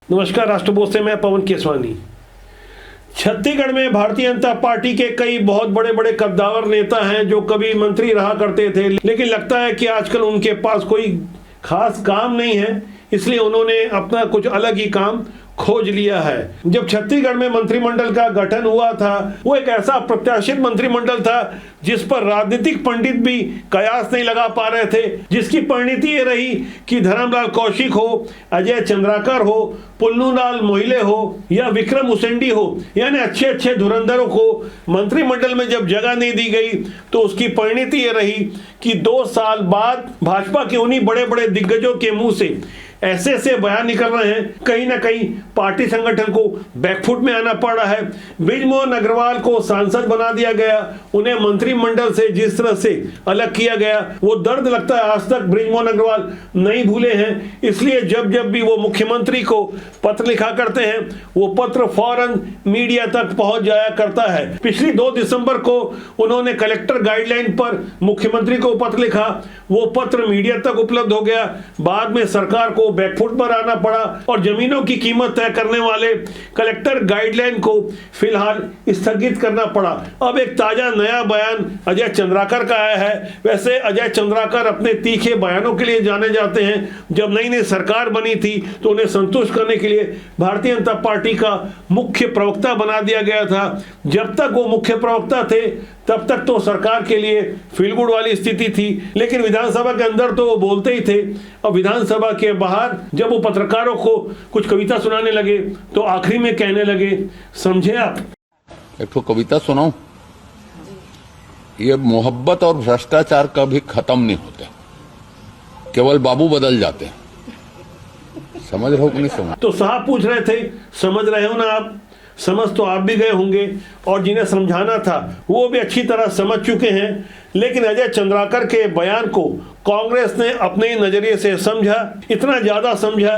नमस्कार, राष्ट्रबोध से मैं पवन केसवानी। छत्तीसगढ़ में भारतीय जनता पार्टी के कई बहुत बड़े बड़े कद्दावर नेता हैं जो कभी मंत्री रहा करते थे, लेकिन लगता है कि आजकल उनके पास कोई खास काम नहीं है, इसलिए उन्होंने अपना कुछ अलग ही काम खोज लिया है। जब छत्तीसगढ़ में मंत्रिमंडल का गठन हुआ था, वो एक ऐसा प्रत्याशित मंत्रिमंडल था जिस पर राजनीतिक पंडित भी कयास नहीं लगा पा रहे थे, जिसकी परिणति ये रही कि धर्मलाल कौशिक हो, अजय चंद्राकर हो, पुन्नूलाल मोहिले हो या विक्रम उसेंडी हो, यानी अच्छे अच्छे धुरंधरों को मंत्रिमंडल में जब जगह नहीं दी गई तो उसकी परिणति ये रही कि 2 साल बाद भाजपा के उन्हीं बड़े बड़े दिग्गजों के मुंह से ऐसे ऐसे बयान निकल रहे हैं, कहीं ना कहीं पार्टी संगठन को बैकफुट में आना पड़ रहा है। बृजमोहन अग्रवाल को सांसद बना दिया गया, उन्हें मंत्रिमंडल से जिस तरह से अलग किया गया, वो दर्द लगता है आज तक बृजमोहन अग्रवाल नहीं भूले हैं। इसलिए जब जब भी वो मुख्यमंत्री को पत्र लिखा करते हैं, वो पत्र फौरन मीडिया तक पहुंच जाया करता है। पिछली 2 दिसंबर को उन्होंने कलेक्टर गाइडलाइन पर मुख्यमंत्री को पत्र लिखा, वो पत्र मीडिया तक उपलब्ध हो गया। बाद में सरकार को बैकफुट पर आना पड़ा और जमीनों की कीमत तय करने वाले कलेक्टर गाइडलाइन को फिलहाल स्थगित करना पड़ा। अब एक ताजा नया बयान अजय चंद्राकर का आया है। वैसे अजय चंद्राकर अपने तीखे बयानों के लिए जाने जाते हैं। जब नई नई सरकार बनी थी तो उन्हें संतुष्ट करने के लिए भारतीय जनता पार्टी का मुख्य प्रवक्ता बना दिया गया था। जब तक वो मुख्य प्रवक्ता थे तब तक तो सरकार के लिए फील गुड वाली स्थिति थी, लेकिन विधानसभा के अंदर तो वो बोलते ही थे। अब विधानसभा के बाहर जब वो पत्रकारों को कुछ कविता सुनाने लगे तो आखिरी में कहने लगे, समझे आप? एक तो कविता सुनाऊं? ये मोहब्बत और भ्रष्टाचार कभी खत्म नहीं होते, केवल बाबू बदल जाते हैं। समझ रहे हो कि नहीं समझ? तो साहब पूछ रहे थे, समझ रहे हो ना आप? समझ तो आप भी गए होंगे और जिन्हें समझाना था वो भी अच्छी तरह समझ चुके हैं। लेकिन अजय चंद्राकर के बयान को कांग्रेस ने अपने नजरिए से समझा, इतना ज्यादा समझा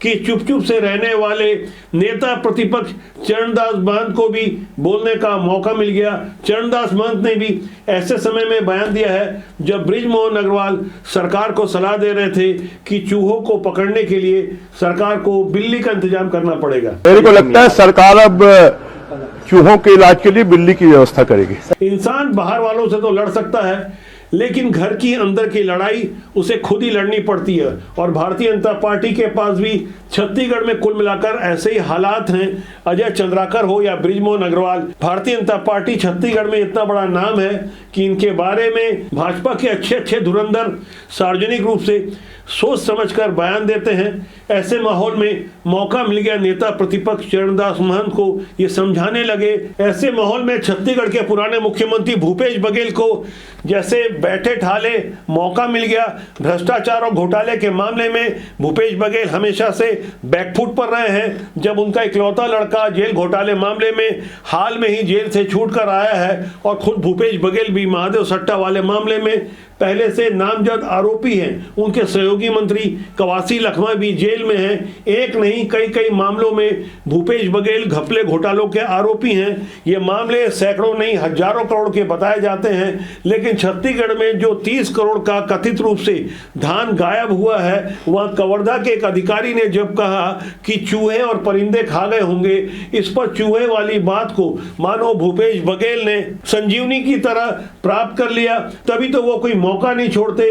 कि चुप चुप से रहने वाले नेता प्रतिपक्ष चरणदास महंत को भी बोलने का मौका मिल गया। चरणदास महंत ने भी ऐसे समय में बयान दिया है जब बृजमोहन अग्रवाल सरकार को सलाह दे रहे थे कि चूहों को पकड़ने के लिए सरकार को बिल्ली का इंतजाम करना पड़ेगा। मेरे को लगता है सरकार अब चूहों के इलाज के लिए बिल्ली की व्यवस्था करेगी। इंसान बाहर वालों से तो लड़ सकता है, लेकिन घर की अंदर की लड़ाई उसे खुद ही लड़नी पड़ती है। और भारतीय जनता पार्टी के पास भी छत्तीसगढ़ में कुल मिलाकर ऐसे ही हालात हैं। अजय चंद्राकर हो या बृजमोहन अग्रवाल, भारतीय जनता पार्टी छत्तीसगढ़ में इतना बड़ा नाम है कि इनके बारे में भाजपा के अच्छे अच्छे धुरंधर सार्वजनिक रूप से सोच समझकर बयान देते हैं। ऐसे माहौल में मौका मिल गया नेता प्रतिपक्ष चरणदास महंत को ये समझाने लगे। ऐसे माहौल में छत्तीसगढ़ के पुराने मुख्यमंत्री भूपेश बघेल को जैसे बैठे ठाले मौका मिल गया। भ्रष्टाचार और घोटाले के मामले में भूपेश बघेल हमेशा से बैकफुट पर रहे हैं। जब उनका इकलौता लड़का जेल घोटाले मामले में हाल में ही जेल से छूट कर आया है और खुद भूपेश बघेल भी महादेव सट्टा वाले मामले में पहले से नामजद आरोपी हैं। उनके सहयोगी मंत्री कवासी लखमा भी जेल में हैं। एक नहीं कई मामलों में भूपेश बघेल घपले घोटालों के आरोपी हैं। ये मामले सैकड़ों नहीं हजारों करोड़ के बताए जाते हैं, लेकिन छत्तीसगढ़ में जो 30 करोड़ का कथित रूप से धान गायब हुआ है, वहां कवर्धा के एक अधिकारी ने जब कहा कि चूहे और परिंदे खा गए होंगे, इस पर चूहे वाली बात को मानो भूपेश बघेल ने संजीवनी की तरह प्राप्त कर लिया। तभी तो वो कोई मौका नहीं छोड़ते।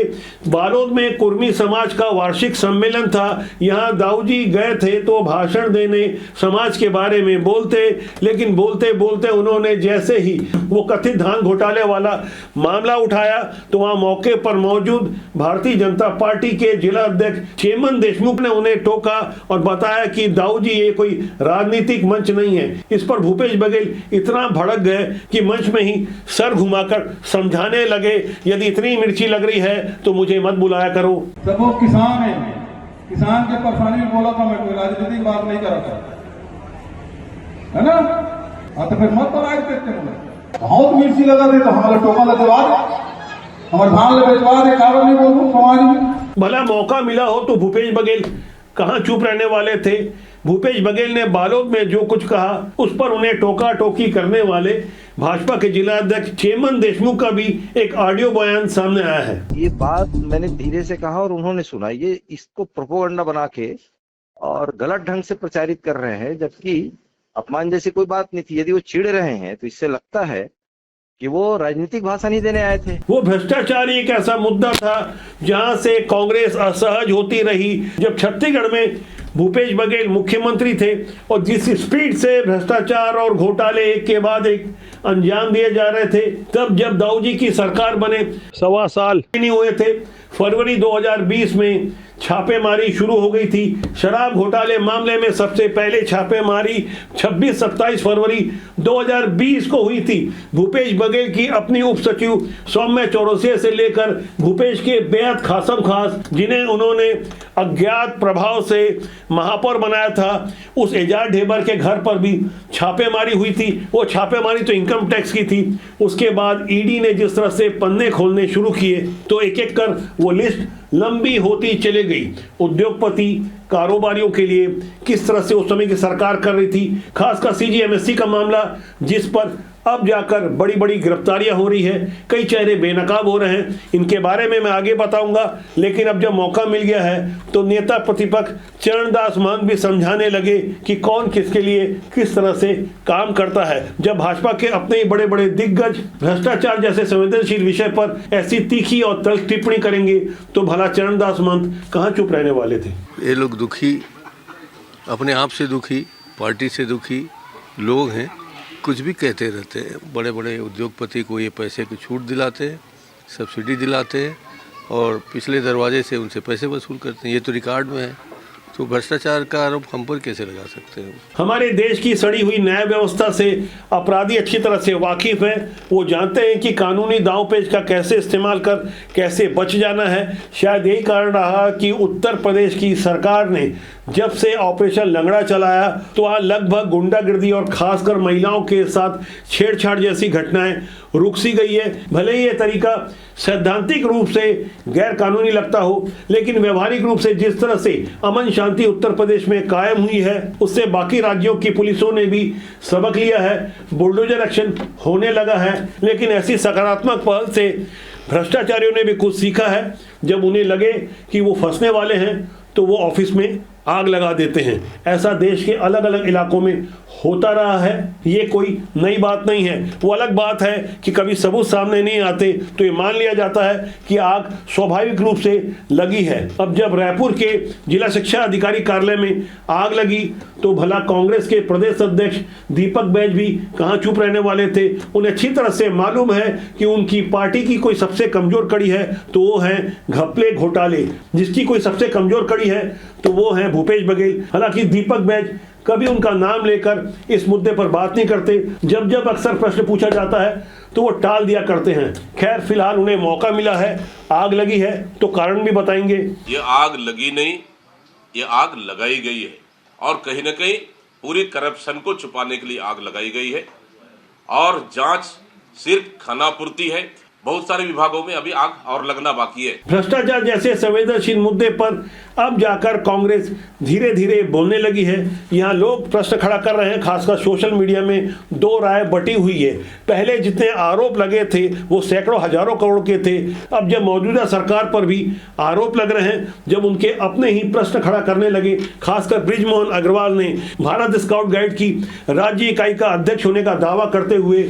बालोद में कुर्मी समाज का वार्षिक सम्मेलन था, यहाँ दाऊ जी गए थे तो भाषण देने, समाज के बारे में बोलते, लेकिन बोलते बोलते उन्होंने जैसे ही वो कथित धान घोटाले वाला मामला उठाया तो वहां मौके पर मौजूद भारतीय जनता पार्टी के जिला अध्यक्ष चेमन देशमुख ने उन्हें टोका और बताया कि दाऊ जी ये कोई राजनीतिक मंच नहीं है। इस पर भूपेश बघेल इतना भड़क गए कि मंच में ही सर घुमाकर समझाने लगे, यदि इतनी मिर्ची लग रही है तो मुझे मत बुलाया करो। सब वो किसान है, किसान के परेशानी में बोला था, मैं कोई राजनीतिक बात नहीं कर रहा था, है ना? तो फिर मत बुलाए देते मुझे। बहुत मिर्ची लगा दे तो हमारा टोका लगवा दे, हमारे धान ले बेचवा दे, कारण नहीं बोलूं समाज में। भला मौका मिला हो तो भूपेश बघेल कहां चुप रहने वाले थे। भूपेश बघेल ने बालोद में जो कुछ कहा उस पर उन्हें टोका टोकी करने वाले भाजपा के जिला अध्यक्ष चेमन देशमुख का भी एक ऑडियो बयान सामने आया है। ये बात मैंने धीरे से कहा और उन्होंने सुना। ये इसको प्रोपोगंडा बना के और गलत ढंग से प्रचारित कर रहे हैं, जबकि अपमान जैसी कोई बात नहीं थी। यदि वो चिढ़ रहे हैं तो इससे लगता है कि वो राजनीतिक भाषण नहीं देने आए थे। वो भ्रष्टाचार एक ऐसा मुद्दा था जहां से कांग्रेस असहज होती रही। जब छत्तीसगढ़ में भूपेश बघेल मुख्यमंत्री थे और जिस स्पीड से भ्रष्टाचार और घोटाले एक के बाद एक अंजाम दिए जा रहे थे, तब जब दाऊ जी की सरकार बने 1.25 साल नहीं हुए थे, फरवरी 2020 में छापेमारी शुरू हो गई थी। शराब घोटाले मामले में सबसे पहले छापेमारी 26-27 फरवरी 2020 को हुई थी। भूपेश बघेल की अपनी उप सचिव सौम्य चौरसिया से लेकर भूपेश के बेहद खासम खास, जिन्हें उन्होंने अज्ञात प्रभाव से महापौर बनाया था, उस एजाज ढेबर के घर पर भी छापेमारी हुई थी। वो छापेमारी तो इनकम टैक्स की थी। उसके बाद ईडी ने जिस तरह से पन्ने खोलने शुरू किए तो एक एक कर वो लिस्ट लंबी होती चली गई। उद्योगपति कारोबारियों के लिए किस तरह से उस समय की सरकार कर रही थी, खासकर सीजीएमएससी का मामला, जिस पर अब जाकर बड़ी बड़ी गिरफ्तारियां हो रही है, कई चेहरे बेनकाब हो रहे हैं। इनके बारे में मैं आगे बताऊंगा, लेकिन अब जब मौका मिल गया है तो नेता प्रतिपक्ष चरणदास महंत भी समझाने लगे कि कौन किसके लिए किस तरह से काम करता है। जब भाजपा के अपने ही बड़े बड़े दिग्गज भ्रष्टाचार जैसे संवेदनशील विषय पर ऐसी तीखी और तल्ख टिप्पणी करेंगे तो भला चरणदास महंत कहाँ चुप रहने वाले थे। ये लोग दुखी, अपने आप से दुखी, पार्टी से दुखी लोग हैं, कुछ भी कहते रहते हैं। बड़े बड़े उद्योगपति को ये पैसे की छूट दिलाते हैं, सब्सिडी दिलाते हैं और पिछले दरवाजे से उनसे पैसे वसूल करते हैं। ये तो रिकॉर्ड में है, तो भ्रष्टाचार का आरोप हम पर कैसे लगा सकते हैं। हमारे देश की सड़ी हुई न्याय व्यवस्था से अपराधी अच्छी तरह से वाकिफ हैं। वो जानते हैं कि कानूनी दांवपेच का कैसे इस्तेमाल कर कैसे बच जाना है। शायद यही कारण रहा कि उत्तर प्रदेश की सरकार ने जब से ऑपरेशन लंगड़ा चलाया तो वहाँ लगभग गुंडागिर्दी और खासकर महिलाओं के साथ छेड़छाड़ जैसी घटनाएं रुक सी गई है। भले ही ये तरीका सैद्धांतिक रूप से गैर कानूनी लगता हो, लेकिन व्यवहारिक रूप से जिस तरह से अमन शांति उत्तर प्रदेश में कायम हुई है, उससे बाकी राज्यों की पुलिसों ने भी सबक लिया है। बुलडोजर एक्शन होने लगा है, लेकिन ऐसी सकारात्मक पहल से भ्रष्टाचारियों ने भी कुछ सीखा है। जब उन्हें लगे कि वो फंसने वाले हैं तो वो ऑफिस में आग लगा देते हैं। ऐसा देश के अलग अलग इलाकों में होता रहा है, ये कोई नई बात नहीं है। वो अलग बात है कि कभी सबूत सामने नहीं आते तो ये मान लिया जाता है कि आग स्वाभाविक रूप से लगी है। अब जब रायपुर के जिला शिक्षा अधिकारी कार्यालय में आग लगी तो भला कांग्रेस के प्रदेश अध्यक्ष दीपक बैज भी कहाँ चुप रहने वाले थे। उन्हें अच्छी तरह से मालूम है कि उनकी पार्टी की कोई सबसे कमजोर कड़ी है तो वो है घपले घोटाले, जिसकी कोई सबसे कमजोर कड़ी है तो वो है भूपेश बघेल। हालांकि दीपक बैज कभी उनका नाम लेकर इस मुद्दे पर बात नहीं करते। जब जब अक्सर प्रश्न पूछा जाता है तो वो टाल दिया करते हैं। खैर, फिलहाल उन्हें मौका मिला है, आग लगी है तो कारण भी बताएंगे। ये आग लगी नहीं, ये आग लगाई गई है और कहीं न कहीं पूरी करप्शन को छुपाने के लिए आग लगाई गई है और जांच सिर्फ खानापूर्ति है। बहुत सारे विभागों में अभी आग और लगना बाकी है। भ्रष्टाचार जैसे संवेदनशील मुद्दे पर अब जाकर कांग्रेस धीरे धीरे बोलने लगी है। यहाँ लोग प्रश्न खड़ा कर रहे हैं, खासकर सोशल मीडिया में दो राय बटी हुई है। पहले जितने आरोप लगे थे वो सैकड़ों हजारों करोड़ के थे। अब जब मौजूदा सरकार पर भी आरोप लग रहे हैं, जब उनके अपने ही प्रश्न खड़ा करने लगे, खासकर बृजमोहन अग्रवाल ने भारत स्काउट गाइड की राज्य इकाई का अध्यक्ष होने का दावा करते हुए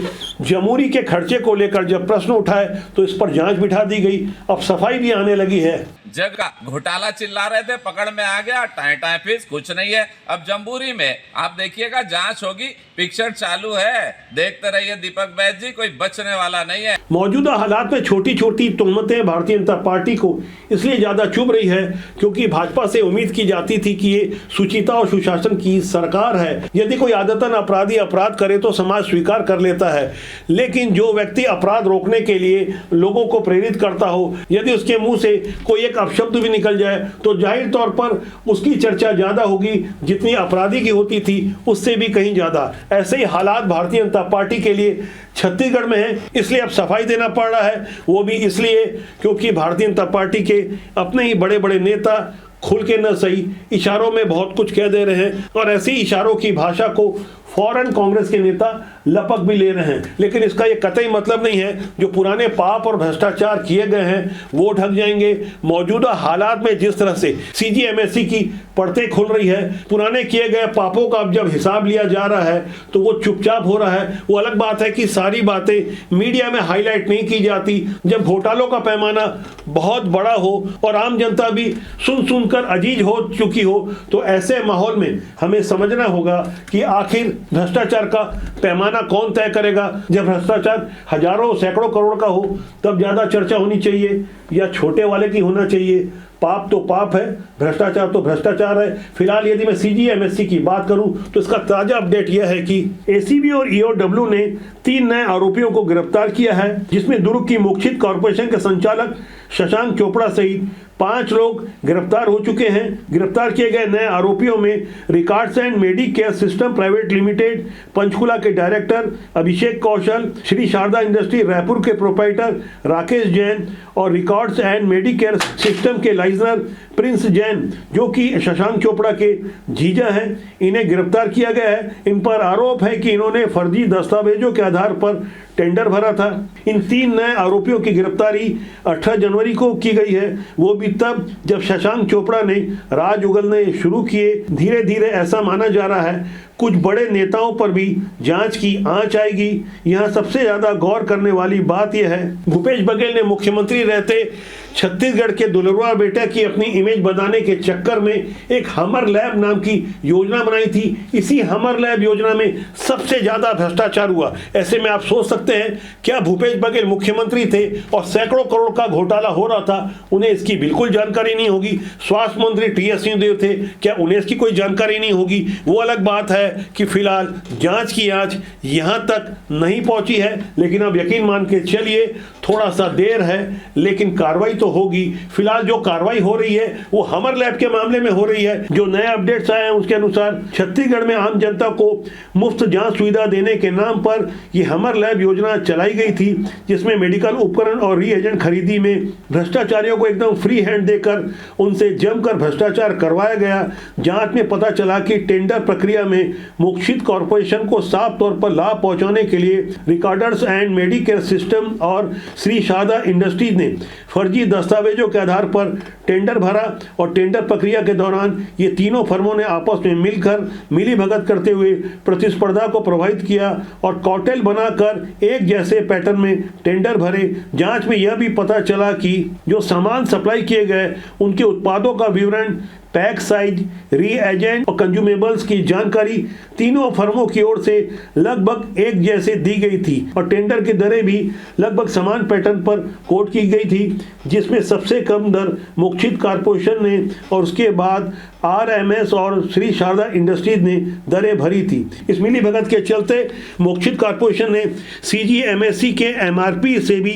जमूरी के खर्चे को लेकर जब प्रश्न उठाए तो इस पर जांच बिठा दी गई। अब सफाई भी आने लगी है। जगह घोटाला चिल्ला रहे थे, पकड़ में आ गया, टाए टाए फीस कुछ नहीं है। अब जम्बूरी में आप देखिएगा जांच होगी, पिक्चर चालू है, देखते रहिए दीपक बैज जी, कोई बचने वाला नहीं है। मौजूदा हालात में छोटी छोटी तुहमतें भारतीय जनता पार्टी को इसलिए ज्यादा चुभ रही है क्योंकि भाजपा से उम्मीद की जाती थी कि ये सुचिता और सुशासन की सरकार है। यदि कोई आदतन अपराधी अपराध करे तो समाज स्वीकार कर लेता है, लेकिन जो व्यक्ति अपराध रोकने के लिए लोगों को प्रेरित करता हो, यदि उसके मुंह से कोई एक अपशब्द भी निकल जाए तो जाहिर तौर पर उसकी चर्चा ज्यादा होगी, जितनी अपराधी की होती थी उससे भी कहीं ज्यादा। ऐसे ही हालात भारतीय जनता पार्टी के लिए छत्तीसगढ़ में है, इसलिए अब सफाई देना पड़ रहा है। वो भी इसलिए क्योंकि भारतीय जनता पार्टी के अपने ही बड़े बड़े नेता खुल के न सही इशारों में बहुत कुछ कह दे रहे हैं और ऐसी इशारों की भाषा को फौरन कांग्रेस के नेता लपक भी ले रहे हैं। लेकिन इसका ये कतई मतलब नहीं है जो पुराने पाप और भ्रष्टाचार किए गए हैं वो ढक जाएंगे। मौजूदा हालात में जिस तरह से CG-MSC की परतें खुल रही है, पुराने किए गए पापों का अब जब हिसाब लिया जा रहा है तो वो चुपचाप हो रहा है। वो अलग बात है कि सारी बातें मीडिया में हाईलाइट नहीं की जाती। जब घोटालों का पैमाना बहुत बड़ा हो और आम जनता भी सुन सुनकर अजीज हो चुकी हो, तो ऐसे माहौल में हमें समझना होगा कि आखिर भ्रष्टाचार का पैमाना कौन तय करेगा। जब भ्रष्टाचार हजारों सैकड़ों करोड़ का हो तब ज्यादा चर्चा होनी चाहिए या छोटे वाले की होना चाहिए। पाप तो पाप है, भ्रष्टाचार तो भ्रष्टाचार है। फिलहाल यदि मैं CG-MSC की बात करूं तो इसका ताजा अपडेट यह है कि ACB और EOW ने 3 नए आरोपियों को गिरफ्तार किया है, जिसमें दुर्ग की मोक्षित कॉर्पोरेशन के संचालक शशांक चोपड़ा सहित 5 लोग गिरफ्तार हो चुके हैं। गिरफ्तार किए गए नए आरोपियों में records and Medicare system private limited Panchkula के डायरेक्टर अभिषेक कौशल, श्री शारदा इंडस्ट्री रायपुर के प्रोप्राइटर राकेश जैन और रिकॉर्ड्स एंड मेडिकेयर सिस्टम के लाइजनर प्रिंस जैन, जो कि शशांक चोपड़ा के जीजा हैं, इन्हें गिरफ्तार किया गया है। इन पर आरोप है कि इन्होंने फर्जी दस्तावेजों के आधार पर टेंडर भरा था। इन 3 नए आरोपियों की गिरफ्तारी 18 जनवरी को की गई है, वो भी तब जब शशांक चोपड़ा ने राज उगलने शुरू किए। धीरे धीरे ऐसा माना जा रहा है कुछ बड़े नेताओं पर भी जांच की आंच आएगी। यहाँ सबसे ज्यादा गौर करने वाली बात यह है, भूपेश बघेल ने मुख्यमंत्री रहते छत्तीसगढ़ के दुलरुआ बेटा की अपनी इमेज बनाने के चक्कर में एक हमर लैब नाम की योजना बनाई थी। इसी हमर लैब योजना में सबसे ज्यादा भ्रष्टाचार हुआ। ऐसे में आप सोच सकते हैं क्या भूपेश बघेल मुख्यमंत्री थे और सैकड़ों करोड़ का घोटाला हो रहा था, उन्हें इसकी बिल्कुल जानकारी नहीं होगी। स्वास्थ्य मंत्री TS सिंहदेव थे, क्या उन्हें इसकी कोई जानकारी नहीं होगी? वो अलग बात है कि फिलहाल जांच की आंच यहां तक नहीं पहुंची है, लेकिन अब यकीन मान के चलिए थोड़ा सा देर है लेकिन कार्रवाई तो होगी। फिलहाल जो कार्रवाई हो रही है वो हमर लैब के मामले में हो रही है। जो नए अपडेट्स आए हैं उसके अनुसार छत्तीसगढ़ में आम जनता को मुफ्त जांच सुविधा देने के नाम पर यह हमर लैब योजना चलाई गई थी, जिसमें मेडिकल उपकरण और रीएजेंट खरीदी में भ्रष्टाचारियों को एकदम फ्री हैंड देकर उनसे जमकर भ्रष्टाचार करवाया गया। जांच में पता चला कि टेंडर प्रक्रिया में मोक्षित कॉर्पोरेशन को साफ तौर पर लाभ पहुंचाने के लिए रिकॉर्डर्स एंड मेडिकेयर सिस्टम और श्री शारदा इंडस्ट्रीज ने फर्जी दस्तावेजों के आधार पर टेंडर भरा और टेंडर प्रक्रिया के दौरान ये तीनों फर्मों ने आपस में मिलकर मिलीभगत करते हुए प्रतिस्पर्धा को प्रभावित किया और कार्टेल बनाकर एक जैसे पैटर्न में टेंडर भरे। जांच में यह भी पता चला कि जो सामान सप्लाई किए गए उनके उत्पादों का विवरण, पैक साइज, रीएजेंट और कंज्यूमेबल्स की जानकारी तीनों फर्मों की ओर से लगभग एक जैसे दी गई थी और टेंडर की दरें भी लगभग समान पैटर्न पर कोट की गई थी, जिसमें सबसे कम दर मोक्षित कॉर्पोरेशन ने और उसके बाद RMS और श्री शारदा इंडस्ट्रीज ने दरें भरी थी। इस मिलीभगत के चलते मोक्षित कॉर्पोरेशन ने CG-MSC के MRP से भी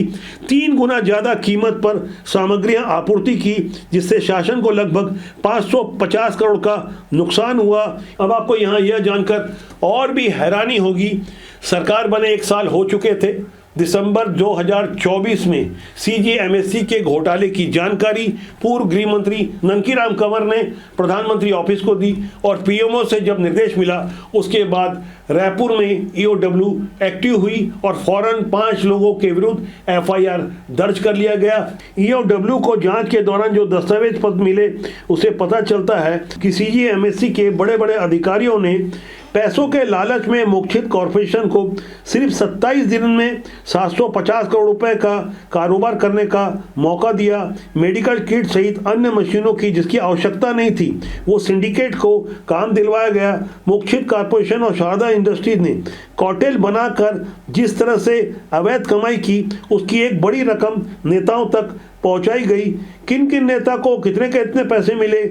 3 गुना ज्यादा कीमत पर सामग्रियां आपूर्ति की, जिससे शासन को लगभग 550 करोड़ का नुकसान हुआ। अब आपको यहाँ यह जानकर और भी हैरानी होगी, सरकार बने 1 साल हो चुके थे। दिसंबर 2024 में CG-MSC के घोटाले की जानकारी पूर्व गृह मंत्री नंकीराम कंवर ने प्रधानमंत्री ऑफिस को दी और PMO से जब निर्देश मिला उसके बाद रायपुर में EOW एक्टिव हुई और फौरन 5 लोगों के विरुद्ध FIR दर्ज कर लिया गया। EOW को जांच के दौरान जो दस्तावेज पत्र मिले उसे पता चलता है कि CG-MSC के बड़े बड़े अधिकारियों ने पैसों के लालच में मोक्षित कॉर्पोरेशन को सिर्फ 27 दिन में 750 करोड़ रुपए का कारोबार करने का मौका दिया। मेडिकल किट सहित अन्य मशीनों की जिसकी आवश्यकता नहीं थी वो सिंडिकेट को काम दिलवाया गया। मोक्षित कॉर्पोरेशन और शारदा इंडस्ट्रीज ने कार्टेल बनाकर जिस तरह से अवैध कमाई की उसकी एक बड़ी रकम नेताओं तक पहुंचाई गई। किन किन नेता को कितने के इतने पैसे मिले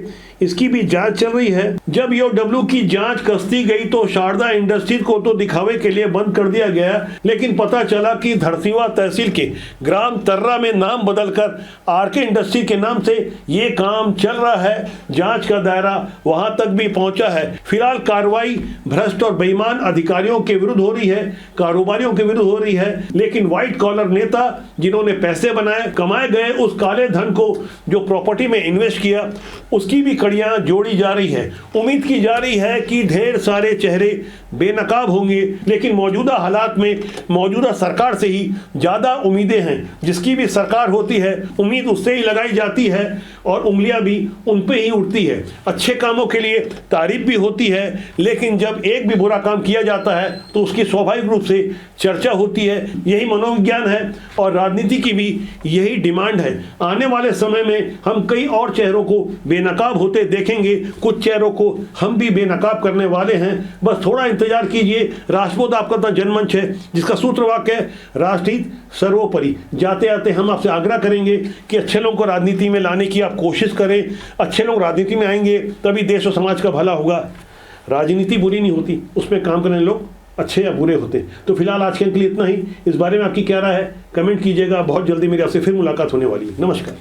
इसकी भी जांच चल रही है। जब EOW की जांच कसती गई तो शारदा इंडस्ट्रीज को तो दिखावे के लिए बंद कर दिया गया, लेकिन पता चला कि धरसीवा तहसील के ग्राम तर्रा में नाम बदलकर RK इंडस्ट्री के नाम से ये काम चल रहा है। जांच का दायरा वहां तक भी पहुंचा है। फिलहाल कार्रवाई भ्रष्ट और बेईमान अधिकारियों के विरुद्ध हो रही है, कारोबारियों के विरुद्ध हो रही है, लेकिन व्हाइट कॉलर नेता जिन्होंने पैसे बनाए कमाए गए उस काले धन को जो प्रॉपर्टी में इन्वेस्ट किया उसकी भी कड़ियां जोड़ी जा रही है। उम्मीद की जा रही है कि ढेर सारे चेहरे बेनकाब होंगे, लेकिन मौजूदा हालात में मौजूदा सरकार से ही ज़्यादा उम्मीदें हैं। जिसकी भी सरकार होती है उम्मीद उससे ही लगाई जाती है और उंगलियां भी उन पे ही उठती है। अच्छे कामों के लिए तारीफ भी होती है, लेकिन जब एक भी बुरा काम किया जाता है तो उसकी स्वाभाविक रूप से चर्चा होती है। यही मनोविज्ञान है और राजनीति की भी यही डिमांड है। आने वाले समय में हम कई और चेहरों को बेनकाब होते देखेंगे, कुछ चेहरों को हम भी बेनकाब करने वाले हैं। बस थोड़ा इंतजार कीजिए। राष्ट्रबोध आपका अपना जनमंच है जिसका सूत्रवाक्य है राष्ट्रहित सर्वोपरि। जाते आते हम आपसे आग्रह करेंगे कि अच्छे लोगों को राजनीति में लाने की आप कोशिश करें। अच्छे लोग राजनीति में आएंगे तभी देश और समाज का भला होगा। राजनीति बुरी नहीं होती, उसमें काम करने लोग अच्छे या बुरे होते। तो फिलहाल आज के लिए इतना ही। इस बारे में आपकी क्या राय है कमेंट कीजिएगा। बहुत जल्दी मेरी आपसे फिर मुलाकात होने वाली है। नमस्कार।